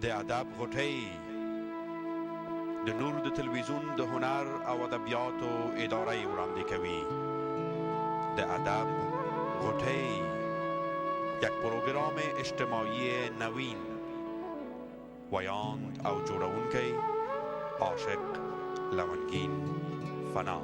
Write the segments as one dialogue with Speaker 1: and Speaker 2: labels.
Speaker 1: د ادب غټۍ د نور د تلویزیون د هنر او ادبیاتو اداره یې وړاندې کوي. د ادب غټۍ، یک پروگرام اجتماعی نوین. ویاند او جوړونکی عاشق لونگین فنا.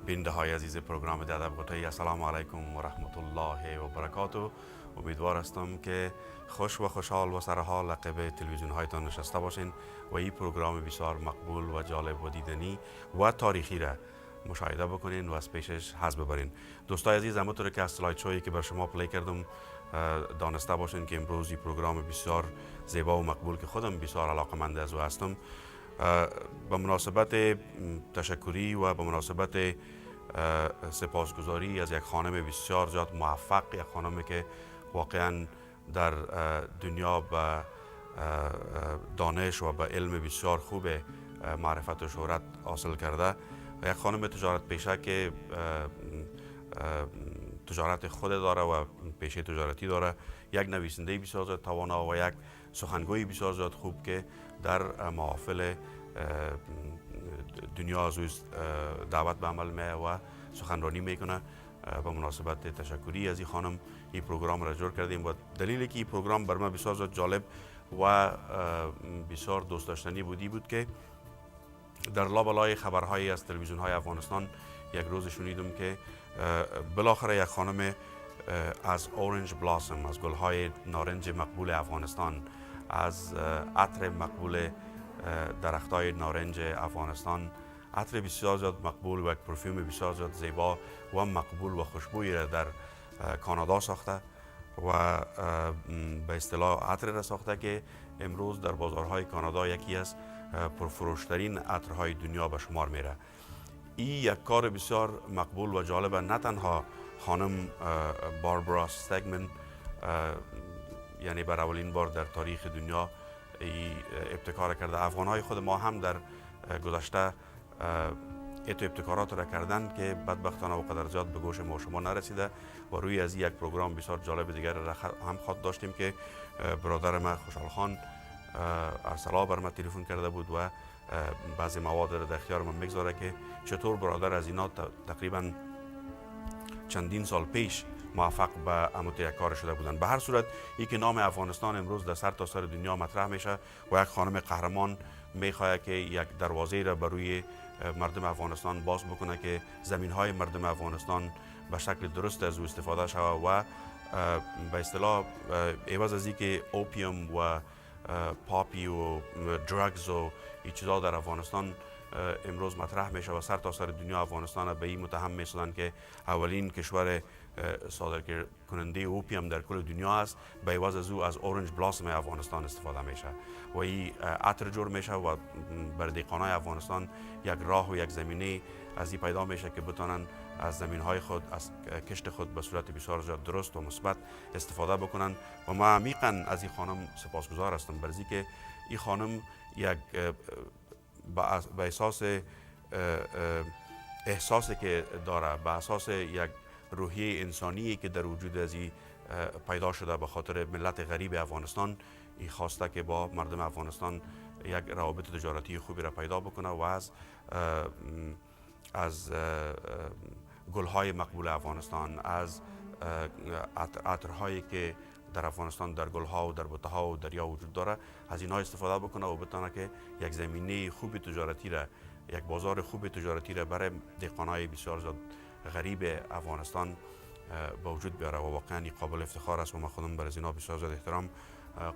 Speaker 1: بیننده های عزیز پروگرام د ادب غوطه‌ای، السلام علیکم و رحمت الله و برکاته. امیدوار هستم که خوش و خوشحال و سرحال عقب تلویزیون هایتان نشسته باشین و این پروگرام بسیار مقبول و جالب و دیدنی و تاریخی را مشاهده بکنین و از پیشش حظ ببرین. دوستای عزیز، همونطور که از سلاید شویی که بر شما پلی کردم دانسته باشین که امروز این پروگرام بسیار زیبا و مقبول که خودم بسیار علاقه‌مند از او هستم، به مناسبت تشکری و به مناسبت سپاسگزاری از یک خانم بسیار زیاد موفق، یک خانمی که واقعا در دنیا به دانش و به علم بسیار خوب معرفت و شهرت حاصل کرده، یک خانم تجارت پیشه که تجارت خود داره و پیشه تجارتی داره، یک نویسنده بسیار زیاد توانا و یک سخنگوی بسیار زیاد خوب که در محافل دنیا از دعوت به عمل میه و سخنرانی میکنه. به مناسبت تشکری از این خانم این پروگرام را جور کردیم و دلیلی که این پروگرام بر من بسیار زیاد جالب و بسیار دوست داشتنی بود که در لابلای خبرهایی از تلویزیون های افغانستان یک روز شنیدم که بالاخره یک خانم از اورنج بلاسم، از گلهای نارنج مقبول افغانستان، از عطر مقبول درختای نارنج افغانستان، عطر بسیار زیاد مقبول و یک پرفیوم بسیار زیاد زیبا و مقبول و خوشبویی را در کانادا ساخته و به اصطلاح عطر را ساخته که امروز در بازارهای کانادا یکی از پرفروشترین عطرهای دنیا به شمار میره. این یک کار بسیار مقبول و جالب، نه تنها خانم باربارا استگمن یعنی بر اولین بار در تاریخ دنیا ابتکار کرده، افغانهای خود ما هم در گذشته ایتو ابتکارات را کردن که بدبختانه و قدر زیاد به گوش ما شما نرسیده و روی از یک پروگرام بسیار جالب دیگر را هم خواهد داشتیم که برادر ما خوشحال خان ارسلا بر ما تلفن کرده بود و بعضی مواد را در اختیار من میگذاره که چطور برادر از اینا تقریبا چندین سال پیش موفق به عمود یک کار شده بودند. به هر صورت این که نام افغانستان امروز در سر تا سر دنیا مطرح میشه و یک خانم قهرمان میخواهد که یک دروازه را بر روی مردم افغانستان باز بکنه که زمین های مردم افغانستان به شکل درست از او استفاده شود و به اصطلاح عوض از اینکه اوپیوم و پاپی و درگز و این چیزا در افغانستان امروز مطرح میشه و سر تا سر دنیا افغانستان به این متهم میشدن که اولین کشور صادر کننده اوپیوم در کل دنیا است، به عوض از او از اورنج بلاسم افغانستان استفاده میشه و این عطر جور میشه و بر دهقانای افغانستان یک راه و یک زمینه از این پیدا میشه که بتونن از زمین های خود، از کشت خود به صورت بسیار زیاد درست و مثبت استفاده بکنن و ما عمیقا از این خانم سپاسگزار هستم برای که این خانم یک به اساس احساسی که داره، به اساس یک روحیه انسانی که در وجود از این پیدا شده به خاطر ملت غریب افغانستان، این خواسته که با مردم افغانستان یک روابط تجارتی خوبی را پیدا بکنه و از گلهای مقبول افغانستان، از عطرهایی که در افغانستان در گلها و در بوته‌ها و دریا وجود داره، از اینها استفاده بکنه و بتونه که یک زمینه خوب تجارتی را، یک بازار خوب تجارتی را برای دهقانای بسیار زیاد غریب افغانستان به وجود بیاره و واقعا قابل افتخار است و من خودم بر از اینا بسیار زیاد احترام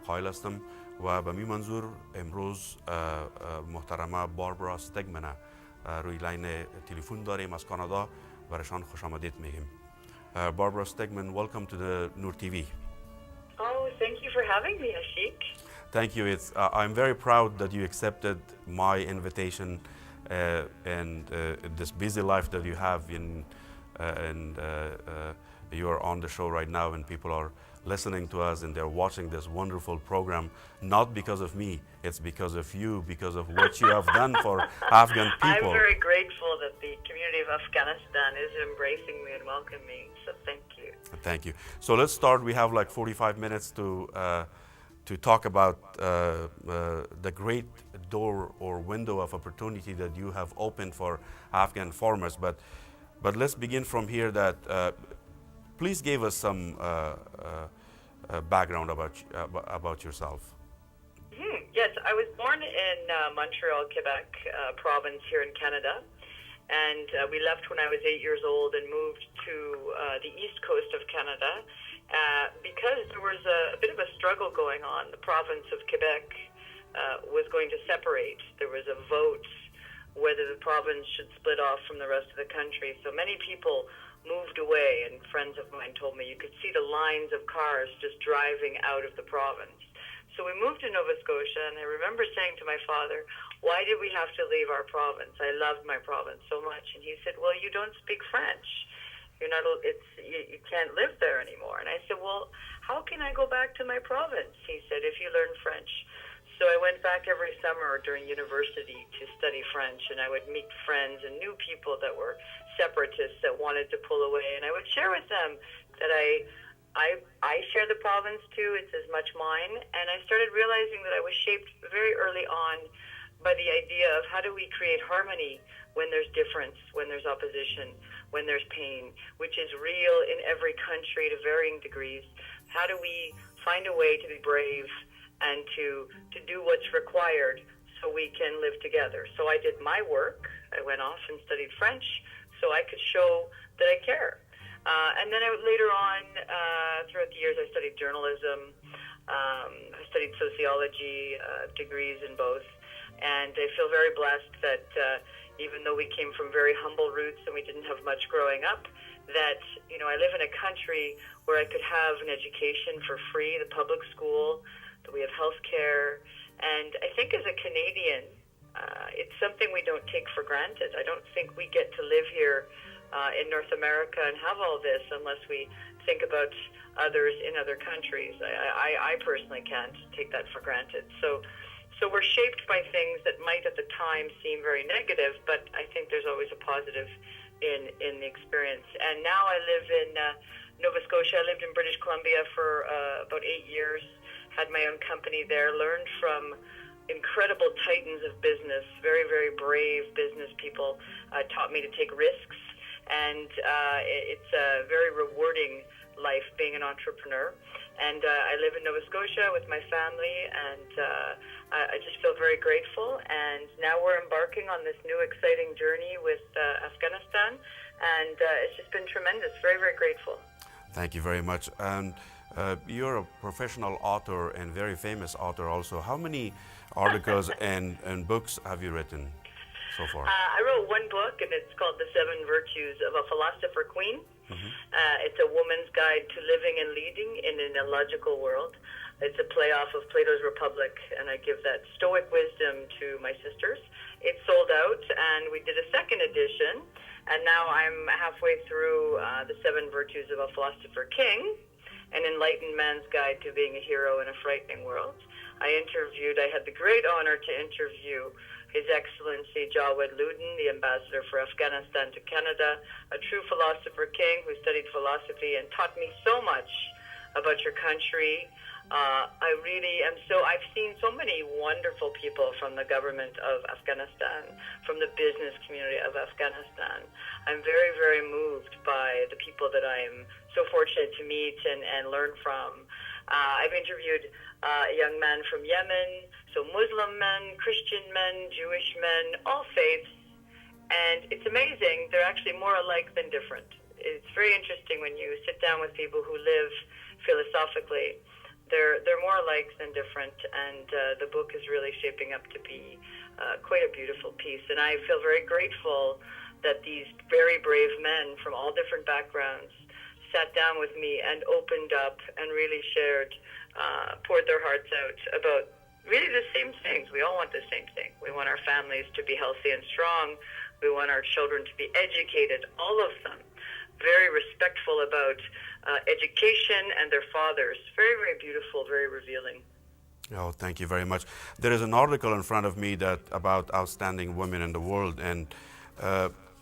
Speaker 1: قائل هستم و به می منظور امروز محترمه باربارا استگمن روی لاین تلفن داریم از کانادا، برایشان خوش آمدید میگیم. Barbara Stegemann, welcome to the Noor TV.
Speaker 2: Oh, thank you for having me, Asheq.
Speaker 1: Thank you. I'm very proud that you accepted my invitation and this busy life that you have and you are on the show right now and people are listening to us and they're watching this wonderful program, not because of me, it's because of you, because of what you have done for Afghan people.
Speaker 2: I'm very grateful that the community of Afghanistan is embracing me and welcoming me, so thank you.
Speaker 1: Thank you. So let's start. We have like 45 minutes to talk about the great door or window of opportunity that you have opened for Afghan farmers. But let's begin from here. That please give us some background about yourself.
Speaker 2: Yes, I was born in Montreal, Quebec province here in Canada. And we left when I was 8 years old and moved to the east coast of Canada because there was a bit of a struggle going on. The province of Quebec was going to separate. There was a vote whether the province should split off from the rest of the country. So many people moved away, and friends of mine told me you could see the lines of cars just driving out of the province. So we moved to Nova Scotia, and I remember saying to my father, why did we have to leave our province? I loved my province so much. And he said, well, you don't speak French. You can't live there anymore. And I said, well, how can I go back to my province? He said, if you learn French. So I went back every summer during university to study French, and I would meet friends and new people that were separatists that wanted to pull away. And I would share with them that I share the province too. It's as much mine. And I started realizing that I was shaped very early on by the idea of how do we create harmony when there's difference, when there's opposition, when there's pain, which is real in every country to varying degrees. How do we find a way to be brave and to do what's required so we can live together? So I did my work. I went off and studied French so I could show that I care. And then later on, throughout the years, I studied journalism. I studied sociology, degrees in both. And I feel very blessed that even though we came from very humble roots and we didn't have much growing up, that, I live in a country where I could have an education for free, the public school, that we have health care. And I think as a Canadian, it's something we don't take for granted. I don't think we get to live here in North America and have all this unless we think about others in other countries. I personally can't take that for granted. So we're shaped by things that might at the time seem very negative, but I think there's always a positive in the experience. And now I live in Nova Scotia. I lived in British Columbia for about 8 years, had my own company there, learned from incredible titans of business, very, very brave business people, taught me to take risks. And it's a very rewarding life being an entrepreneur. And I live in Nova Scotia with my family, and I just feel very grateful. And now we're embarking on this new exciting journey with Afghanistan, and it's just been tremendous. Very, very grateful.
Speaker 1: Thank you very much. And you're a professional author and very famous author also. How many articles and books have you written so far?
Speaker 2: I wrote one book, and it's called The 7 Virtues of a Philosopher Queen. Mm-hmm. It's a woman's guide to living and leading in an illogical world. It's a playoff of Plato's Republic, and I give that stoic wisdom to my sisters. It sold out, and we did a second edition, and now I'm halfway through The 7 Virtues of a Philosopher King, an enlightened man's guide to being a hero in a frightening world. I had the great honor to interview His Excellency Jawed Loudon, the ambassador for Afghanistan to Canada, a true philosopher king who studied philosophy and taught me so much about your country. I've seen so many wonderful people from the government of Afghanistan, from the business community of Afghanistan. I'm very, very moved by the people that I am so fortunate to meet and learn from. I've interviewed a young man from Yemen, so Muslim men, Christian men, Jewish men, all faiths, and it's amazing. They're actually more alike than different. It's very interesting when you sit down with people who live philosophically. They're more alike than different, and the book is really shaping up to be quite a beautiful piece. And I feel very grateful that these very brave men from all different backgrounds sat down with me and opened up and really poured their hearts out about really the same things. We all want the same thing. We want our families to be healthy and strong. We want our children to be educated, all of them. Very respectful about education and their fathers. Very, very beautiful, very revealing.
Speaker 1: Oh, thank you very much. There is an article in front of me about outstanding women in the world, and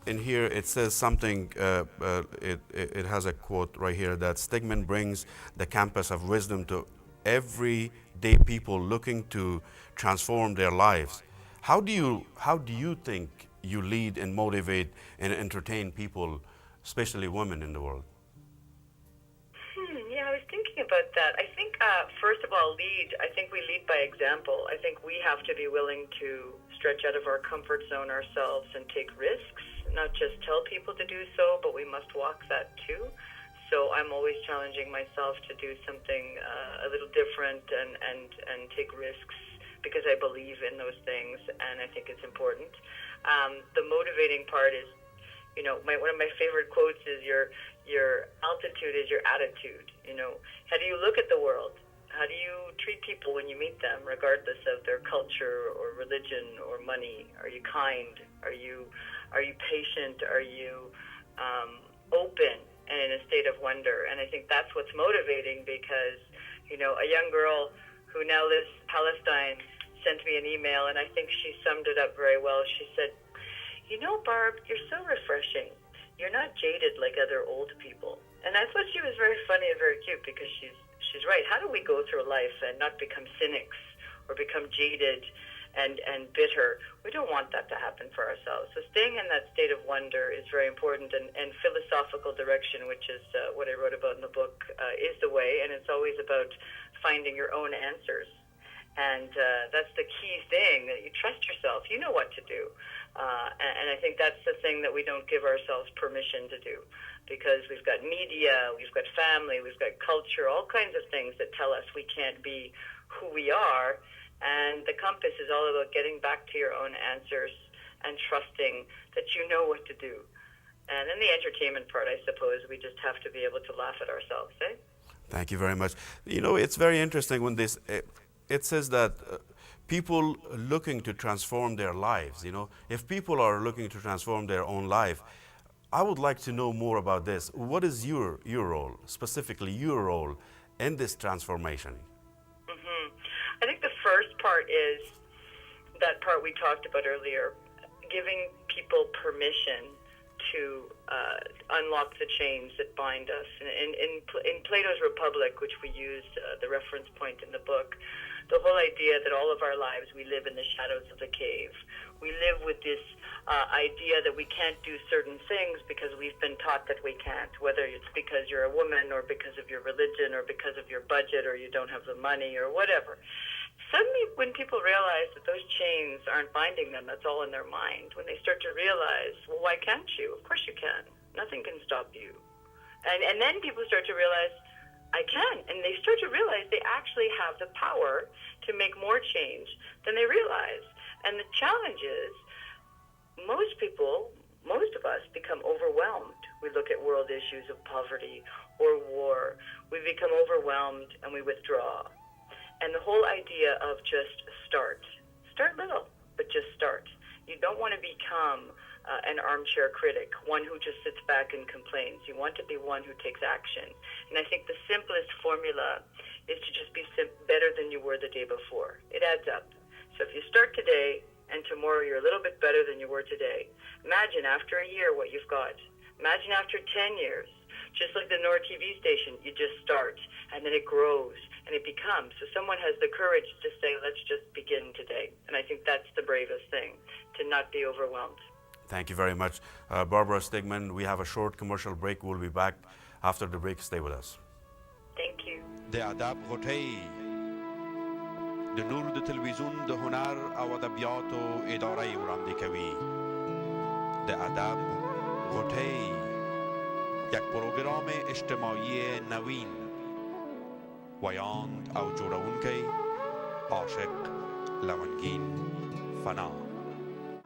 Speaker 1: in here it says something, it has a quote right here that Stegemann brings the campus of wisdom to everyday people looking to transform their lives. How do you think you lead and motivate and entertain people, especially women in the world?
Speaker 2: Yeah, I was thinking about that. I think, first of all, I think we lead by example. I think we have to be willing to stretch out of our comfort zone ourselves and take risks not just tell people to do so, but we must walk that too. So I'm always challenging myself to do something a little different and take risks because I believe in those things and I think it's important. The motivating part is, one of my favorite quotes is your altitude is your attitude. How do you look at the world? How do you treat people when you meet them, regardless of their culture or religion or money? Are you kind? Are you patient? Are you open and in a state of wonder? And I think that's what's motivating because, a young girl who now lives in Palestine sent me an email, and I think she summed it up very well. She said, Barb, you're so refreshing. You're not jaded like other old people. And I thought she was very funny and very cute because she's right. How do we go through life and not become cynics or become jaded and bitter? We don't want that to happen for ourselves. So staying in that state of wonder is very important, and philosophical direction, which is what I wrote about in the book, is the way, and it's always about finding your own answers. And that's the key thing, that you trust yourself. You know what to do. And I think that's the thing that we don't give ourselves permission to do, because we've got media, we've got family, we've got culture, all kinds of things that tell us we can't be who we are. And the compass is all about getting back to your own answers and trusting that you know what to do. And then the entertainment part, I suppose, we just have to be able to laugh at ourselves, eh?
Speaker 3: Thank you very much. It's very interesting when it says that people looking to transform their lives, if people are looking to transform their own life, I would like to know more about this. What is your role, specifically your role in this transformation?
Speaker 2: I think the first part is that part we talked about earlier, giving people permission to unlock the chains that bind us. In Plato's Republic, which we use the reference point in the book, the whole idea that all of our lives we live in the shadows of the cave. We live with this idea that we can't do certain things because we've been taught that we can't, whether it's because you're a woman or because of your religion or because of your budget or you don't have the money or whatever. Suddenly, when people realize that those chains aren't binding them, that's all in their mind. When they start to realize, well, why can't you? Of course you can. Nothing can stop you. And then people start to realize, I can. And they start to realize they actually have the power to make more change than they realize. And the challenge is, most of us become overwhelmed. We look at world issues of poverty or war. We become overwhelmed and we withdraw. And the whole idea of just start little, but just start. You don't want to become an armchair critic, one who just sits back and complains. You want to be one who takes action. And I think the simplest formula is to just be better than you were the day before. It adds up. So if you start today and tomorrow you're a little bit better than you were today, imagine after a year what you've got. Imagine after 10 years. Just like the Nord TV station, you just start, and then it grows, and it becomes. So someone has the courage to say, let's just begin today. And I think that's the bravest thing, to not be overwhelmed.
Speaker 3: Thank you very much. Barbara Stegemann, we have a short commercial break. We'll be back after the break. Stay with us.
Speaker 2: Thank you.
Speaker 1: د ادب غوټۍ د نور د تلویزیون د هنر او ادبیاتو اداره وړاندې کوي. د ادب غوټۍ، یک پروگرام اجتماعی نوین، ویاند او جوړونکی عاشق لونگین فنا.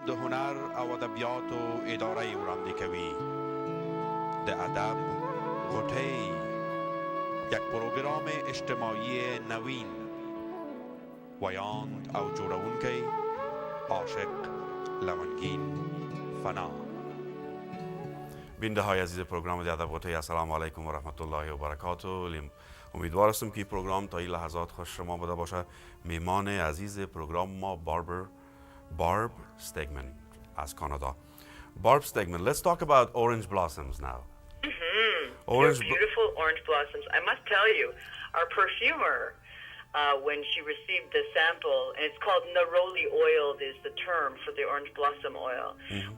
Speaker 1: د هنر او ادبیاتو اداره وړاندې کوي. د ادب غوټۍ، یک پروگرام اجتماعی نوین، ویاند او جوړونکی عاشق لونگین فنا.
Speaker 3: بیننده های عزیز پروگرام ادب غوټۍ، السلام علیکم و رحمت الله و برکاته. امیدوار هستم که پروگرام تا این لحظات خوش شما بوده باشه. میمان عزیز پروگرام ما Barb Stegemann از کانادا. Barb Stegemann, let's talk about orange blossoms now.
Speaker 2: They're beautiful orange blossoms. I must tell you, our perfumer, when she received the sample, and it's called neroli oil is the term for the orange blossom oil.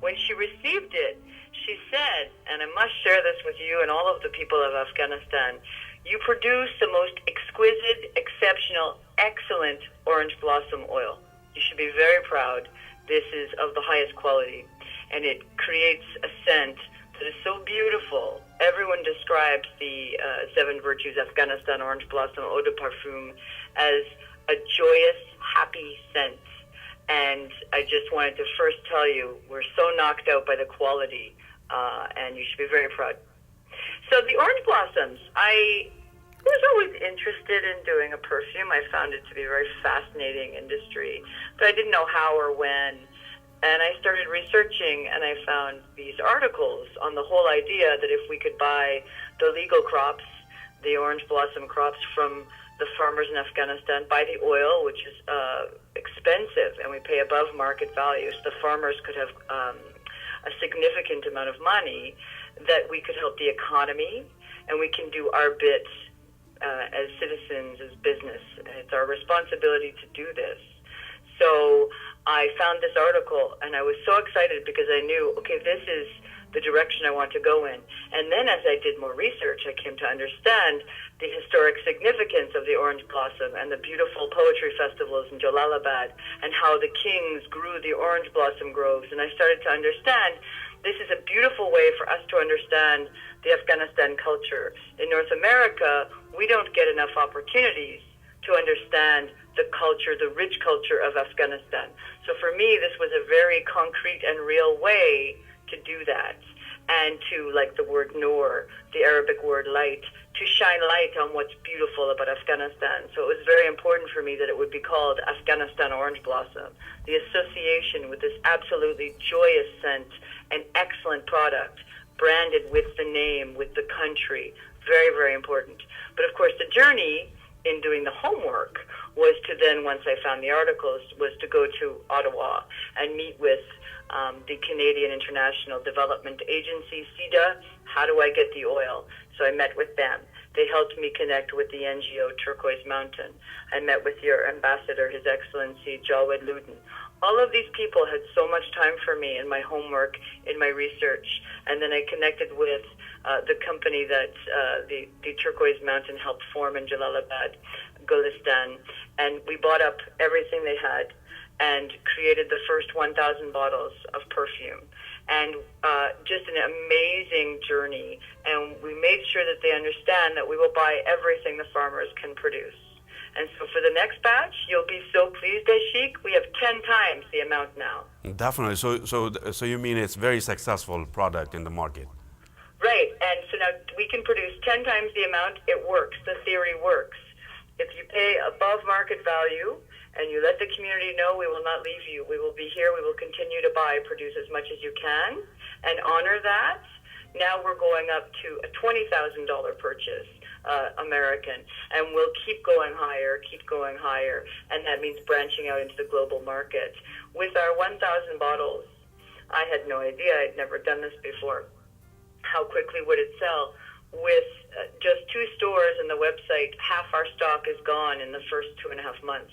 Speaker 2: When she received it, she said, and I must share this with you and all of the people of Afghanistan, you produce the most exquisite, exceptional, excellent orange blossom oil. You should be very proud. This is of the highest quality. and it creates a scent that is so beautiful. Everyone describes the Seven Virtues Afghanistan Orange Blossom Eau de Parfum as a joyous, happy scent. And I just wanted to first tell you, we're so knocked out by the quality, and you should be very proud. So the orange blossoms, I was always interested in doing a perfume. I found it to be a very fascinating industry, but I didn't know how or when. And I started researching, and I found these articles on the whole idea that if we could buy the legal crops, the orange blossom crops from the farmers in Afghanistan, buy the oil, which is expensive, and we pay above market value, so the farmers could have a significant amount of money, that we could help the economy, and we can do our bit as citizens, as business. It's our responsibility to do this. So I found this article, and I was so excited because I knew, okay, this is the direction I want to go in. And then as I did more research, I came to understand the historic significance of the orange blossom and the beautiful poetry festivals in Jalalabad and how the kings grew the orange blossom groves. And I started to understand this is a beautiful way for us to understand the Afghanistan culture. In North America, we don't get enough opportunities to understand the culture, the rich culture of Afghanistan. So for me, this was a very concrete and real way to do that, and to, like the word Noor, the Arabic word light, to shine light on what's beautiful about Afghanistan. So it was very important for me that it would be called Afghanistan Orange Blossom. The association with this absolutely joyous scent, an excellent product, branded with the name, with the country, very, very important. But of course, the journey in doing the homework was to then, once I found the articles, was to go to Ottawa and meet with the Canadian International Development Agency, CIDA. How do I get the oil? So I met with them. They helped me connect with the NGO Turquoise Mountain. I met with your ambassador, His Excellency Jawed Luden. All of these people had so much time for me in my homework, in my research, and then I connected with the company that the Turquoise Mountain helped form in Jalalabad, Gulistan, and we bought up everything they had and created the first 1,000 bottles of perfume. And just an amazing journey. And we made sure that they understand that we will buy everything the farmers can produce. And so for the next batch, you'll be so pleased, Asheq. We have 10 times the amount now.
Speaker 3: Definitely. So you mean it's very successful product in the market?
Speaker 2: Right. And so now we can produce 10 times the amount. It works. The theory works. If you pay above market value and you let the community know, we will not leave you. We will be here. We will continue to buy, produce as much as you can, and honor that. Now we're going up to a $20,000 purchase, American, and we'll keep going higher, and that means branching out into the global market. With our 1,000 bottles, I had no idea. I'd never done this before. How quickly would it sell? With just 2 stores and the website, half our stock is gone in the first 2.5 months.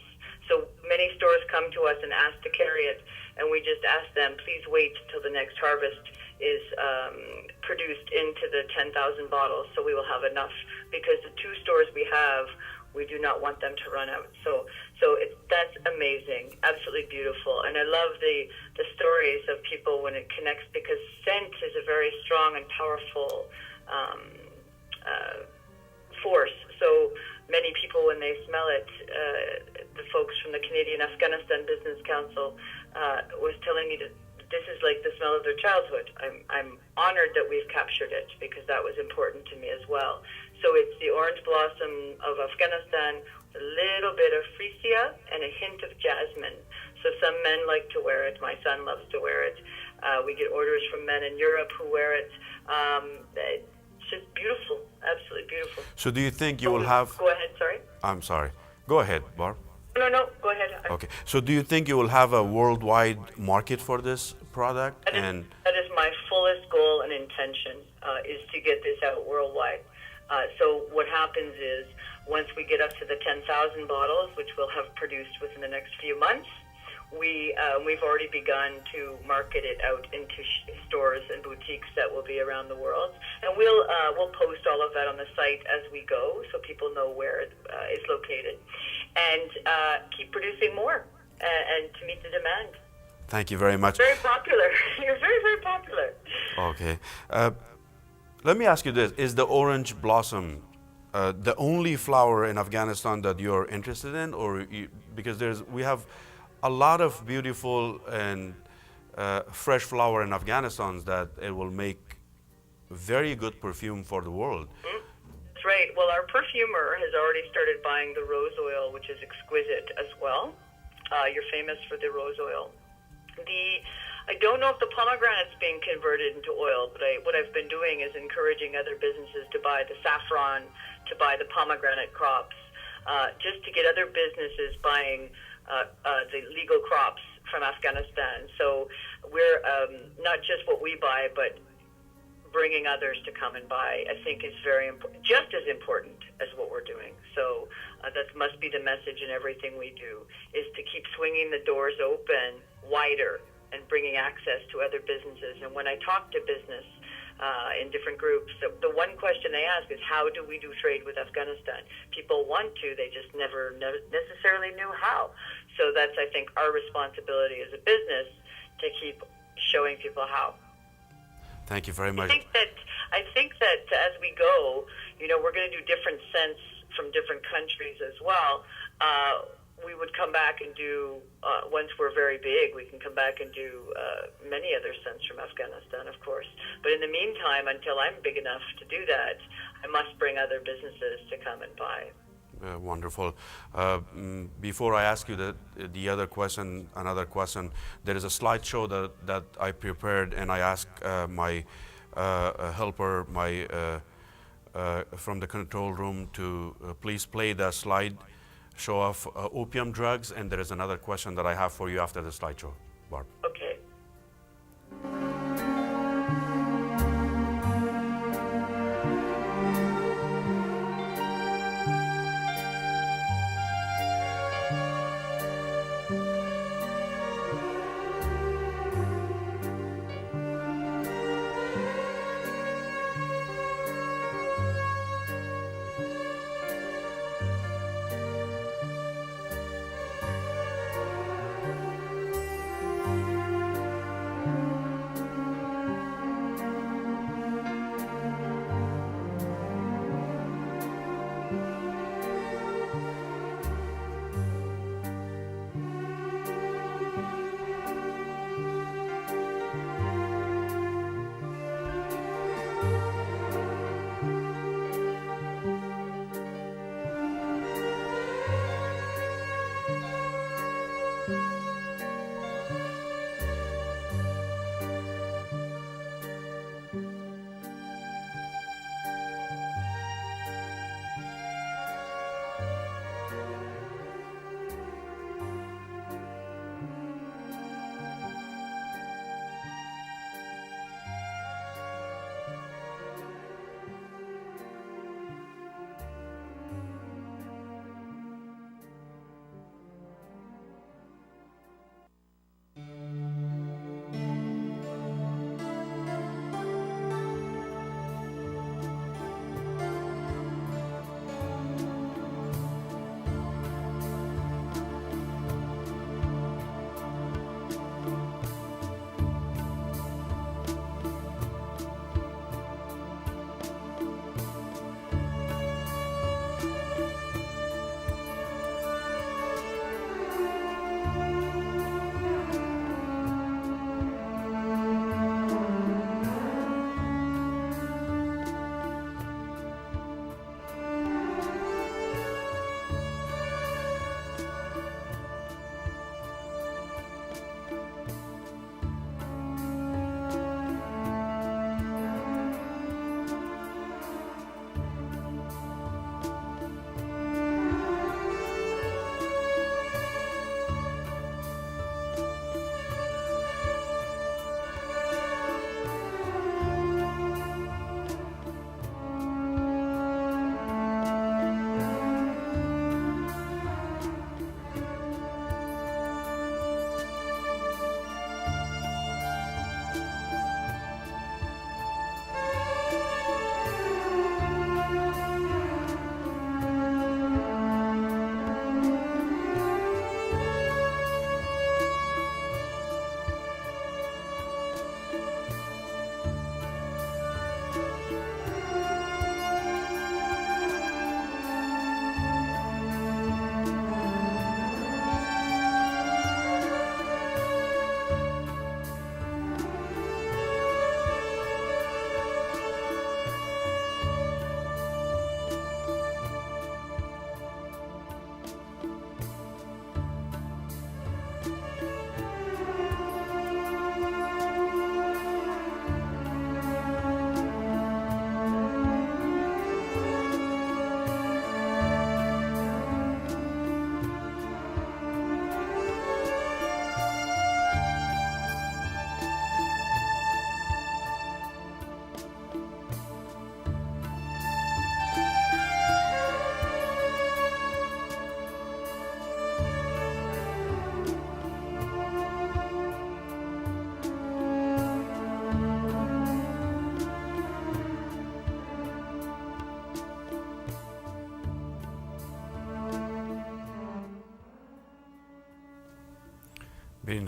Speaker 2: So many stores come to us and ask to carry it, and we just ask them, please wait till the next harvest is produced into the 10,000 bottles, so we will have enough. Because the 2 stores we have, we do not want them to run out. So that's amazing, absolutely beautiful. And I love the stories of people when it connects, because scent is a very strong and powerful force. So many people, when they smell it, the folks from the Canadian Afghanistan Business Council was telling me that this is like the smell of their childhood. I'm honored that we've captured it, because that was important to me as well. So it's the orange blossom of Afghanistan, a little bit of freesia and a hint of jasmine. So some men like to wear it. My son loves to wear it. We get orders from men in Europe who wear it. It's just beautiful, absolutely beautiful.
Speaker 3: So do you think you will have...
Speaker 2: Go ahead, sorry.
Speaker 3: I'm sorry. Go ahead, Barb.
Speaker 2: No, go ahead.
Speaker 3: Okay. So do you think you will have a worldwide market for this product?
Speaker 2: That is my fullest goal and intention, is to get this out worldwide. So what happens is, once we get up to the 10,000 bottles, which we'll have produced within the next few months, we've already begun to market it out into stores and boutiques that will be around the world, and we'll post all of that on the site as we go, so people know where it is located, and keep producing more and to meet the demand.
Speaker 3: Thank you very much.
Speaker 2: Very popular. You're very, very popular.
Speaker 3: Okay. Let me ask you this: is the orange blossom the only flower in Afghanistan that you're interested in, or because we have a lot of beautiful and fresh flower in Afghanistan that it will make very good perfume for the world.
Speaker 2: That's right. Well, our perfumer has already started buying the rose oil, which is exquisite as well. You're famous for the rose oil. I don't know if the pomegranate's being converted into oil, but what I've been doing is encouraging other businesses to buy the saffron, to buy the pomegranate crops, just to get other businesses buying the legal crops from Afghanistan. So we're not just what we buy, but bringing others to come and buy, I think is very important, just as important as what we're doing. So that must be the message in everything we do, is to keep swinging the doors open wider and bringing access to other businesses. And when I talk to business in different groups, the one question they ask is, how do we do trade with Afghanistan? People want to, they just never necessarily knew how. So that's, I think, our responsibility as a business to keep showing people how.
Speaker 3: Thank you very much.
Speaker 2: I think that as we go, we're going to do different scents from different countries as well. We would come back and do, once we're very big, we can come back and do many other scents from Afghanistan, of course. But in the meantime, until I'm big enough to do that, I must bring other businesses to come and buy.
Speaker 3: Wonderful. Before I ask you the other question, another question, there is a slideshow that I prepared, and I asked my helper, from the control room, to please play the slide show of opium drugs, and there is another question that I have for you after the slideshow, Barb.
Speaker 2: Okay.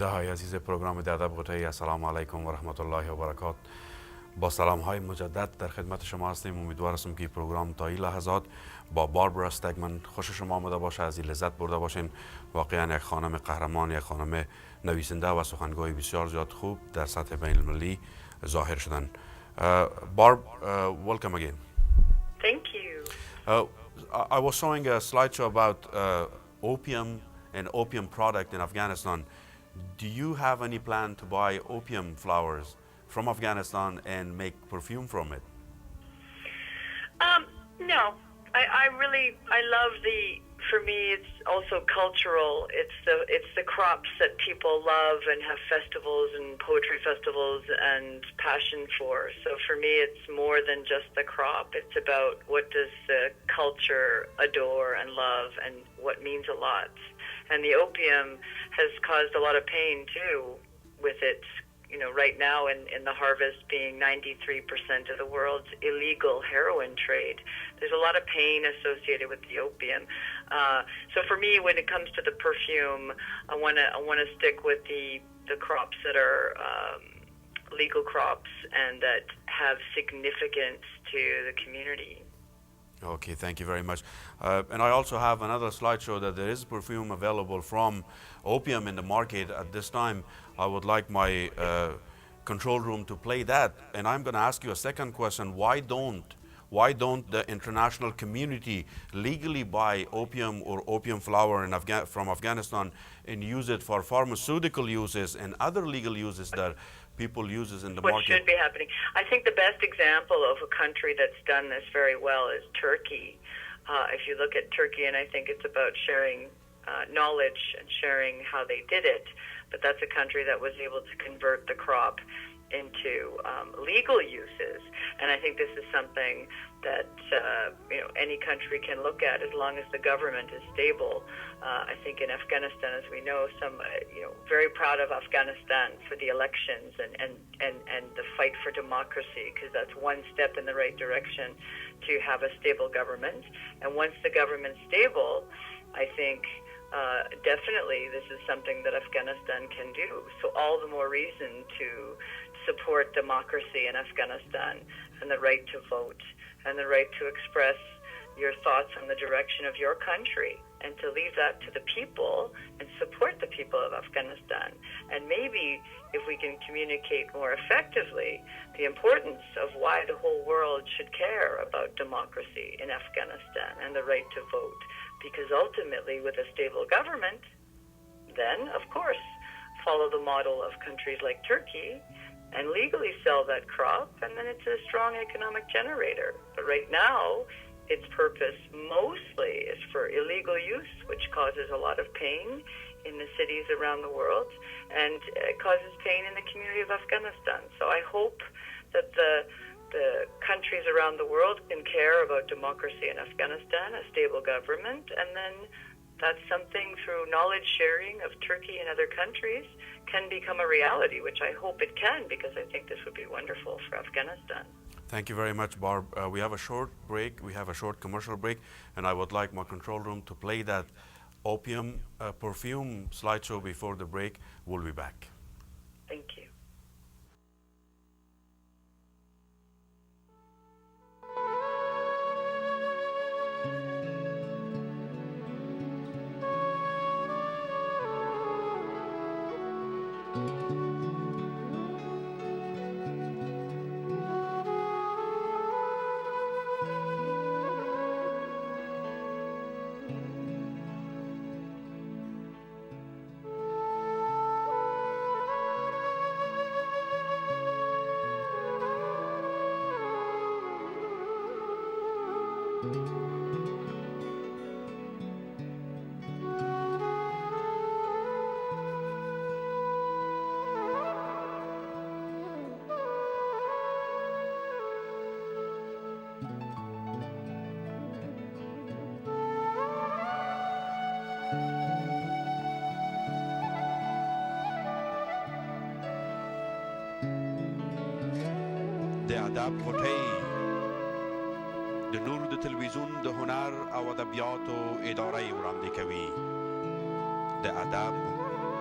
Speaker 3: شنونده های عزیز پروگرام در ادب غوطه‌ای، السلام علیکم و رحمت الله و برکات. با سلام های مجدد در خدمت شما هستیم. امیدوار هستم که پروگرام تا این لحظات با باربارا استگمن خوش شما آمده باشه، از این لذت برده باشین. واقعا یک خانم قهرمان، یک خانم نویسنده و سخنگوی بسیار زیاد خوب در سطح بین المللی ظاهر شدن. Barb, welcome again.
Speaker 2: Thank you.
Speaker 3: I was showing a slideshow about opium and opium product in Afghanistan. Do you have any plan to buy opium flowers from Afghanistan and make perfume from it?
Speaker 2: No, I love for me it's also cultural. It's the crops that people love and have festivals and poetry festivals and passion for. So for me it's more than just the crop. It's about what does the culture adore and love and what means a lot. And the opium has caused a lot of pain too with its, right now in the harvest being 93% of the world's illegal heroin trade. There's a lot of pain associated with the opium. So for me, when it comes to the perfume, I want to stick with the crops that are legal crops and that have significance to the community.
Speaker 3: Okay, thank you very much. And I also have another slideshow that there is perfume available from opium in the market at this time. I would like my control room to play that. And I'm going to ask you a second question. Why don't the international community legally buy opium or opium flower from Afghanistan and use it for pharmaceutical uses and other legal uses that people uses in the market?
Speaker 2: What should be happening? I think the best example of a country that's done this very well is Turkey. If you look at Turkey, and I think it's about sharing knowledge and sharing how they did it, but that's a country that was able to convert the crop into legal uses, and I think this is something that any country can look at as long as the government is stable. I think in Afghanistan, as we know, very proud of Afghanistan for the elections and the fight for democracy, because that's one step in the right direction to have a stable government. And once the government's stable, I think definitely this is something that Afghanistan can do. So all the more reason to support democracy in Afghanistan and the right to vote and the right to express your thoughts on the direction of your country, and to leave that to the people and support the people of Afghanistan. And maybe if we can communicate more effectively the importance of why the whole world should care about democracy in Afghanistan and the right to vote. Because ultimately, with a stable government, then, of course, follow the model of countries like Turkey and legally sell that crop, and then it's a strong economic generator. But right now, its purpose mostly is for illegal use, which causes a lot of pain in the cities around the world, and it causes pain in the community of Afghanistan. So I hope that the countries around the world can care about democracy in Afghanistan, a stable government, and then that's something through knowledge sharing of Turkey and other countries can become a reality, which I hope it can, because I think this would be wonderful for Afghanistan.
Speaker 3: Thank you very much, Barb. We have a short break. We have a short commercial break, and I would like my control room to play that opium perfume slideshow before the break. We'll be back.
Speaker 2: Thank you.
Speaker 1: د ادب غوټۍ د نور د تلویزیون د هنر او ادبیاتو اداره وړاندې کوي د ادب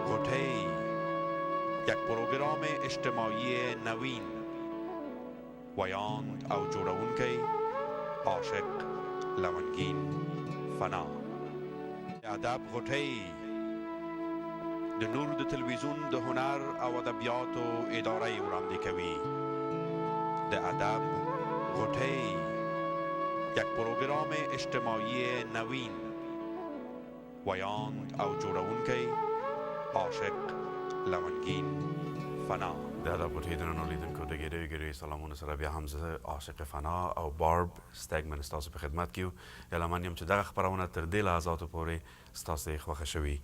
Speaker 1: غوټۍ یک پروگرام اجتماعی نوین ویاند او جوړونکی عاشق لونگین فنا ادب غټۍ د نور د تلویزیون د هنر او ادبیاتو اداره یې وړاندې کوي د ادب غټۍ یک پروگرام اجتماعی نوین ویاند او جوړونکی عاشق لونگین فنا
Speaker 3: د ادب غټۍ درنو لیدونکو د ګډې سلامونه سره بیا هم زه عاشق فنا او بارب سټیګمن ستاسو په خدمت کې یو هیله یم چې دغه خپرونه تر دې لحظاتو پورې ستاسو خوښه شوي.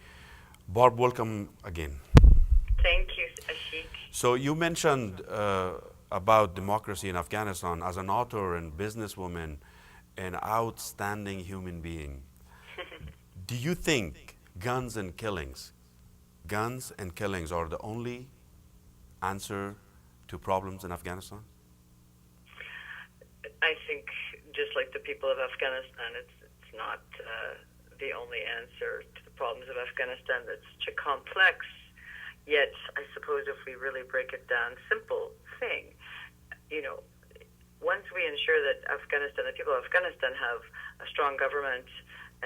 Speaker 3: Barb, welcome again.
Speaker 2: Thank you, Asheq.
Speaker 3: So you mentioned about democracy in Afghanistan as an author and businesswoman, an outstanding human being. Do you think guns and killings are the only answer to problems in Afghanistan?
Speaker 2: I think just like the people of Afghanistan, it's not the only answer to the problems of Afghanistan. That's such a complex, yet I suppose if we really break it down, simple thing. You know, once we ensure that the people of Afghanistan have a strong government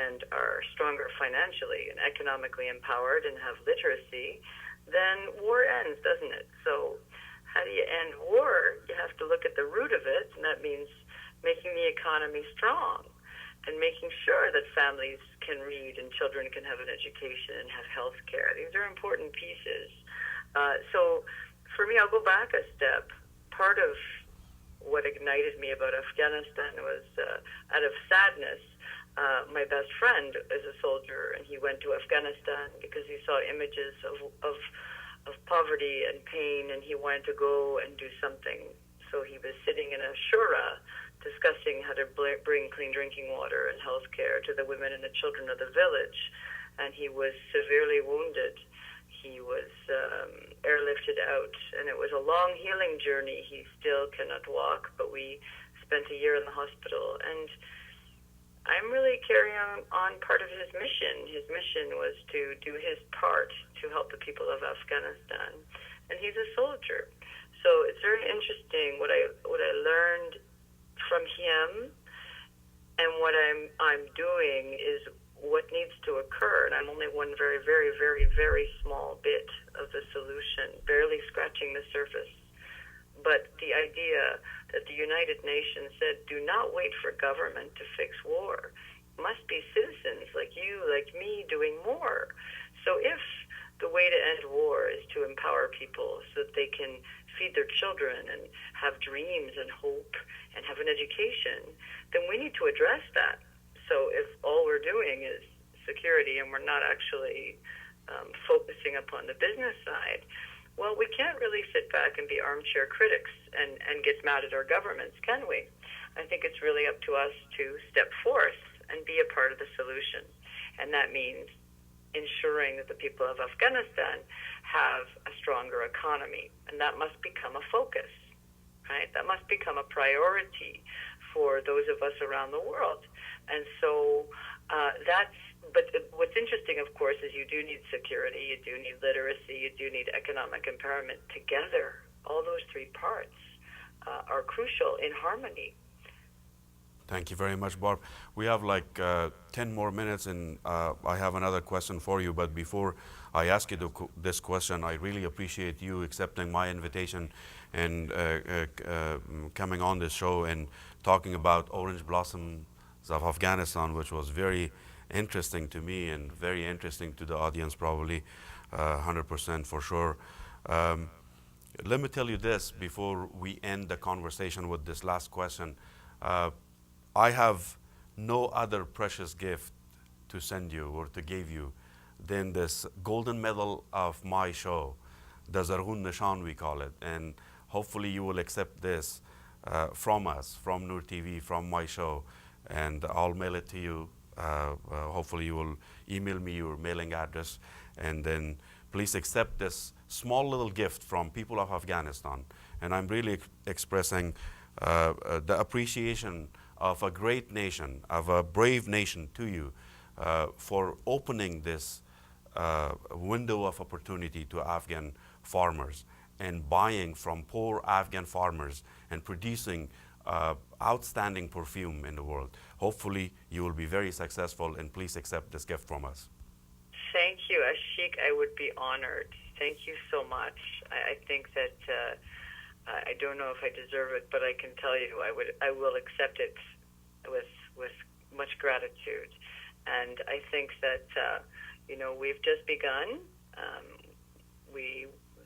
Speaker 2: and are stronger financially and economically empowered and have literacy, then war ends, doesn't it? So how do you end war? You have to look at the root of it, and that means making the economy strong and making sure that families can read and children can have an education and have health care. These are important pieces. So for me, I'll go back a step. Part of what ignited me about Afghanistan was out of sadness. My best friend is a soldier, and he went to Afghanistan because he saw images of poverty and pain, and he wanted to go and do something. So he was sitting in a shura discussing how to bring clean drinking water and health care to the women and the children of the village, and he was severely wounded. He was airlifted out, and it was a long healing journey. He still cannot walk, but we spent a year in the hospital, and I'm really carrying on part of his mission. His mission was to do his part to help the people of Afghanistan, and he's a soldier. So it's very interesting what I learned from him, and what I'm doing is what needs to occur. And I'm only one very, very, very, very small bit of the solution, barely scratching the surface. But the idea that the United Nations said, do not wait for government to fix war. It must be citizens like you, like me, doing more. So if the way to end war is to empower people so that they can feed their children and have dreams and hope and have an education, then we need to address that. So if all we're doing is security and we're not actually focusing upon the business side, well, we can't really sit back and be armchair critics and get mad at our governments, can we? I think it's really up to us to step forth and be a part of the solution. And that means ensuring that the people of Afghanistan have a stronger economy. And that must become a focus, right? That must become a priority for those of us around the world. And so but what's interesting, of course, is you do need security, you do need literacy, you do need economic empowerment together. All those three parts are crucial in harmony.
Speaker 3: Thank you very much, Barb. We have like 10 more minutes, and I have another question for you. But before I ask you this question, I really appreciate you accepting my invitation and coming on this show and talking about Orange Blossoms of Afghanistan, which was very interesting to me and very interesting to the audience, probably 100% for sure. Let me tell you this before we end the conversation with this last question. I have no other precious gift to send you or to give you than this golden medal of my show, the Zargun Nishan we call it. And hopefully you will accept this from us, from Noor TV, from my show, and I'll mail it to you. Hopefully you will email me your mailing address, and then please accept this small little gift from people of Afghanistan. And I'm really expressing the appreciation of a great nation, of a brave nation to you for opening this window of opportunity to Afghan farmers and buying from poor Afghan farmers and producing outstanding perfume in the world. Hopefully, you will be very successful, and please accept this gift from us.
Speaker 2: Thank you, Asheq. I would be honored. Thank you so much. I think that I don't know if I deserve it, but I can tell you I will accept it with much gratitude. And I think that we've just begun.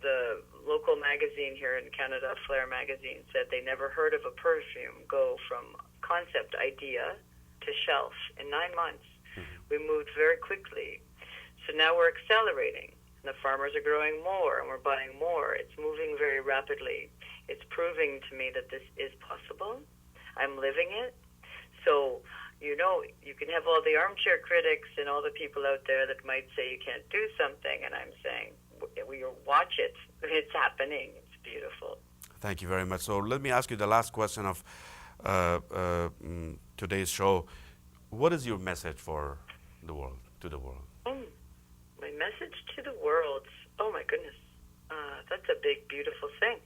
Speaker 2: The local magazine here in Canada, Flair magazine, said they never heard of a perfume go from concept idea to shelf in 9 months. We moved very quickly. So now we're accelerating. The farmers are growing more and we're buying more. It's moving very rapidly. It's proving to me that this is possible. I'm living it. So, you can have all the armchair critics and all the people out there that might say you can't do something, and I'm saying, we watch it. It's happening. It's beautiful.
Speaker 3: Thank you very much. So let me ask you the last question of today's show. What is your message for the world, to the world?
Speaker 2: My message to the world. Oh my goodness, that's a big, beautiful thing.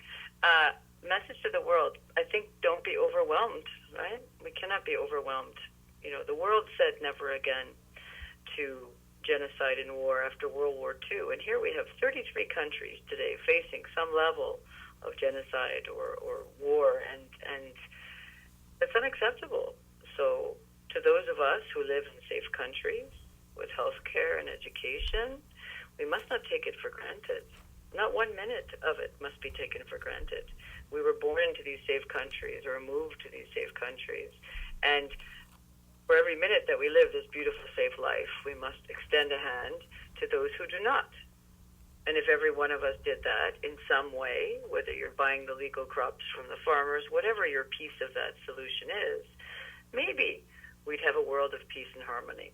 Speaker 2: Message to the world. I think don't be overwhelmed. Right? We cannot be overwhelmed. The world said never again to genocide and war after World War II, and here we have 33 countries today facing some level of genocide or war, and it's unacceptable. So, to those of us who live in safe countries with health care and education, we must not take it for granted. Not 1 minute of it must be taken for granted. We were born into these safe countries or moved to these safe countries. And for every minute that we live this beautiful, safe life, we must extend a hand to those who do not. And if every one of us did that in some way, whether you're buying the legal crops from the farmers, whatever your piece of that solution is, maybe we'd have a world of peace and harmony.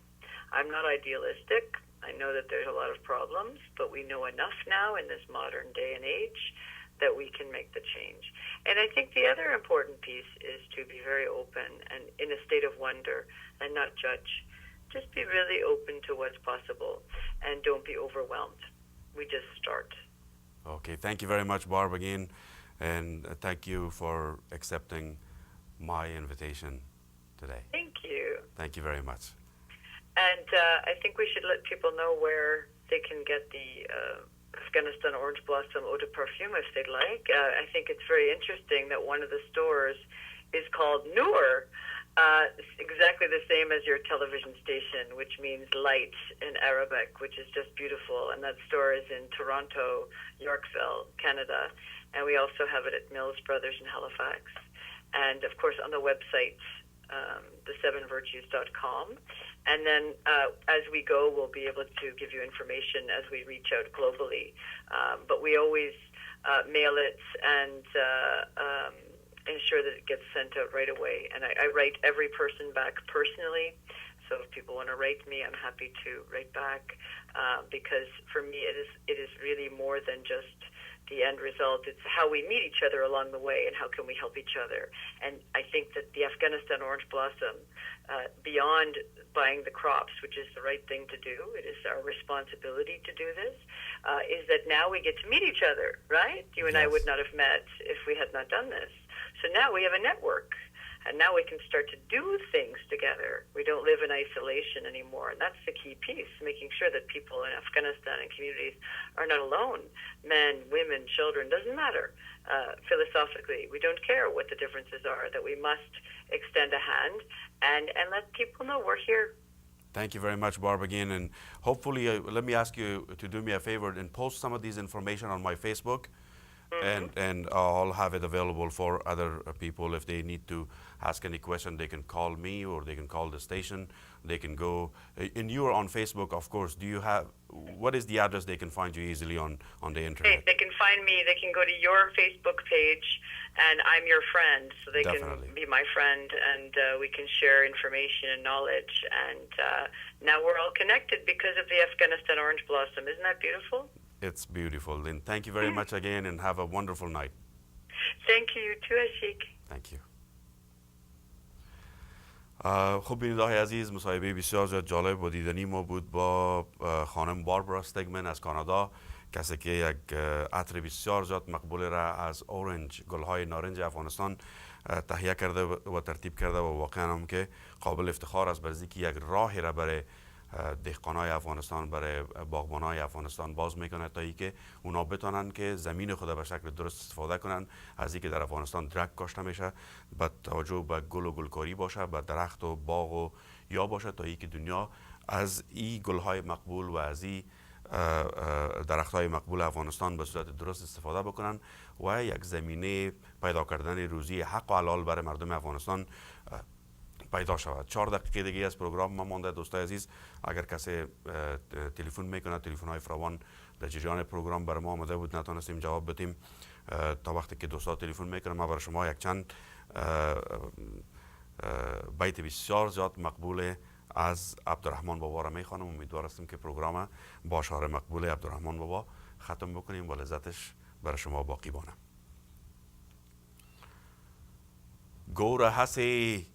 Speaker 2: I'm not idealistic. I know that there's a lot of problems, but we know enough now in this modern day and age that we can make the change. And I think the other important piece is to be very open and in a state of wonder and not judge. Just be really open to what's possible and don't be overwhelmed. We just start.
Speaker 3: Okay, thank you very much, Barb, again, and thank you for accepting my invitation today.
Speaker 2: Thank you.
Speaker 3: Thank you very much.
Speaker 2: And I think we should let people know where they can get the Afghanistan Orange Blossom Eau de Parfum if they'd like. I think it's very interesting that one of the stores is called Noor, exactly the same as your television station, which means light in Arabic, which is just beautiful. And that store is in Toronto, Yorkville, Canada. And we also have it at Mills Brothers in Halifax. And, of course, on the website, the7virtues.com. And then as we go, we'll be able to give you information as we reach out globally. But we always mail it and ensure that it gets sent out right away. And I write every person back personally. So if people want to write me, I'm happy to write back because for me it is really more than just the end result. It's how we meet each other along the way and how can we help each other. And I think that the Afghanistan Orange Blossom, beyond buying the crops, which is the right thing to do, it is our responsibility to do this, is that now we get to meet each other, right? You and I would not have met if we had not done this. So now we have a network. And now we can start to do things together. We don't live in isolation anymore. And that's the key piece, making sure that people in Afghanistan and communities are not alone. Men, women, children, doesn't matter. Philosophically, we don't care what the differences are, that we must extend a hand and let people know we're here.
Speaker 3: Thank you very much, Barb, again. And hopefully, let me ask you to do me a favor and post some of these information on my Facebook. And I'll have it available for other people. If they need to ask any question, they can call me or they can call the station. They can go, and you are on Facebook, of course. Do you have, what is the address they can find you easily on the internet?
Speaker 2: They can find me, they can go to your Facebook page, and I'm your friend, so they
Speaker 3: Definitely.
Speaker 2: can be my friend, and we can share information and knowledge. And now we're all connected because of the Afghanistan Orange Blossom. Isn't that beautiful?
Speaker 3: It's beautiful. And thank you very much again, and have a wonderful night.
Speaker 2: Thank you too, Asheq.
Speaker 3: Thank you. خب بیننده‌های عزیز، مصاحبه بسیار جالب و دیدنی ما بود با خانم باربارا استگمن از کانادا کسی که یک عطر بسیار زیاد مقبول را از اورنج، گلهای نارنج افغانستان تهیه کرده و ترتیب کرده و واقعا هم که قابل افتخار است، برای که یک راهی را برای دهقانای افغانستان، برای باغبانای افغانستان باز میکنه تا اینکه اونا بتونن که زمین خود به شکل درست استفاده کنن از اینکه در افغانستان درک کاشته میشه، با توجه به گل و گلکاری باشه، به درخت و باغ و یا باشه، تا اینکه دنیا از این گلهای مقبول و از این درختهای مقبول افغانستان به صورت درست استفاده بکنن و یک زمینه پیدا کردن روزی حق و حلال برای مردم افغانستان پیدا شود. 4 دقیقه دیگه از پروگرام ما مانده. دوستای عزیز، اگر کسی تلفن میکنه، تلفن های فراوان در جریان پروگرام برای ما آمده بود، نتونستیم جواب بدیم. تا وقتی که دوستا تلفن میکنه، ما برای شما یک چند بیت بسیار زیاد مقبول از عبدالرحمن بابا را میخوانم. امیدوار هستیم که پروگرام با اشعار مقبول عبدالرحمن بابا ختم بکنیم و لذتش برای شما باقی بانه. گور حسی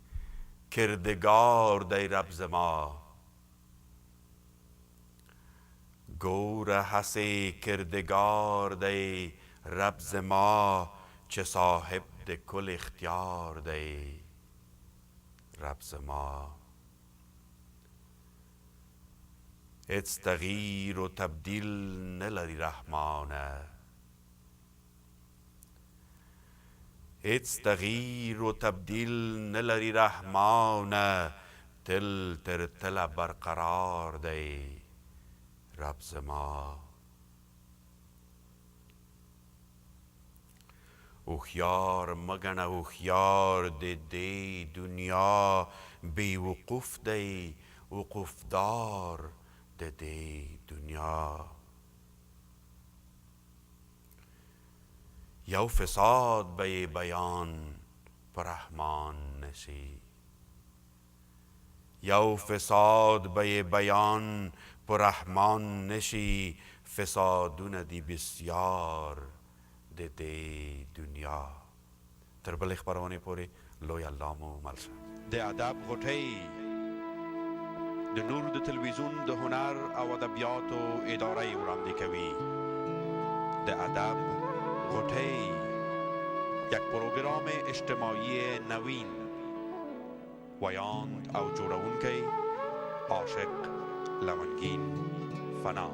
Speaker 3: کردگار دی ربز ما، گور حسی کردگار دی ربز ما، چه صاحب ده کل اختیار دی ربز ما. هیچ تغییر و تبدیل نلری رحمانه، هیچ تغییر و تبدیل نلری رحمانه، تل تر تل برقرار دی ربز ما. اوخیار مگنه اوخیار دی دنیا، بی وقوف دی وقوف دار دی دنیا. یو فساد به بیان پرحمان نشی، یو فساد به بیان پرحمان نشی، فسادون دی بسیار دی دنیا. تر بل خبرونه پوری لوی اللامو ملشه
Speaker 1: د ادب غټۍ د نور د تلویزیون د هنر او ادبیاتو اداره وړاندې کوي. د ادب غټۍ، یک پروگرام اجتماعی نوین. ویاند او جوړونکی عاشق لونگین فنا.